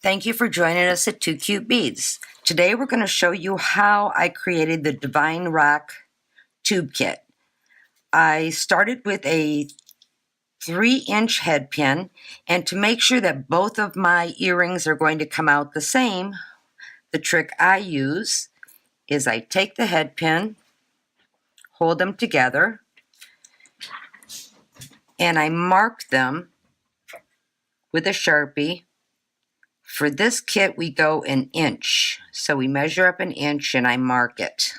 Thank you for joining us at Two Cute Beads. Today we're going to show you how I created the Fine Rock Tube Kit. I started with a 3-inch head pin, and to make sure that both of my earrings are going to come out the same, the trick I use is I take the head pin, hold them together, and I mark them with a Sharpie. For this kit, we go 1 inch. So we measure up 1 inch and I mark it.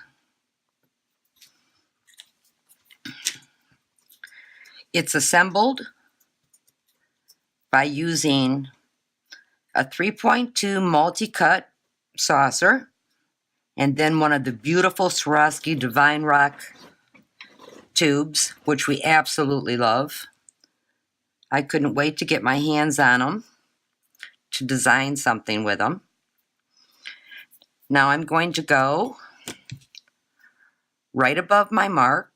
It's assembled by using a 3.2 multi-cut saucer and then one of the beautiful Swarovski Fine Rock tubes, which we absolutely love. I couldn't wait to get my hands on them to design something with them. Now I'm going to go right above my mark,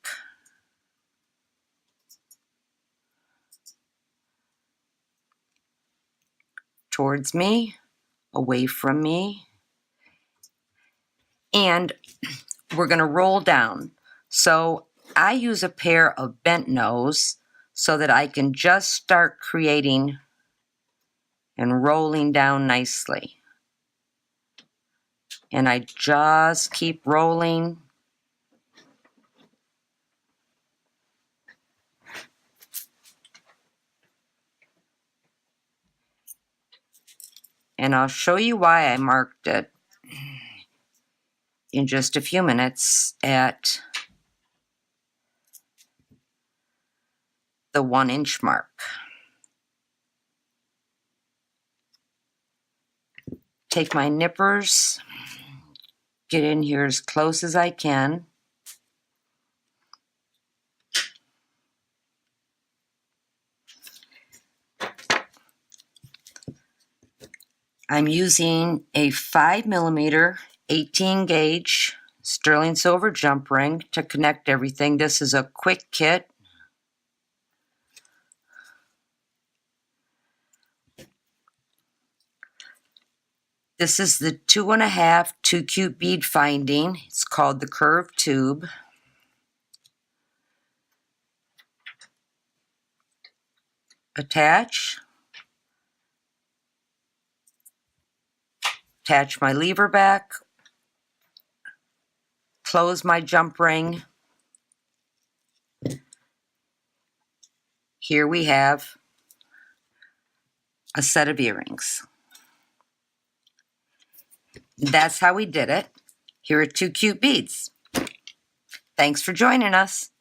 towards me, away from me, and we're going to roll down. So I use a pair of bent nose so that I can just start creating and rolling down nicely. And I just keep rolling. And I'll show you why I marked it in just a few minutes at the 1 inch mark. Take my nippers, get in here as close as I can. I'm using a 5mm 18 gauge sterling silver jump ring to connect everything. This is a quick kit. This is the 2.5 Two Cute bead finding. It's called the curved tube. Attach my lever back, close my jump ring. Here we have a set of earrings. That's how we did it here at Two Cute Beads. Thanks for joining us.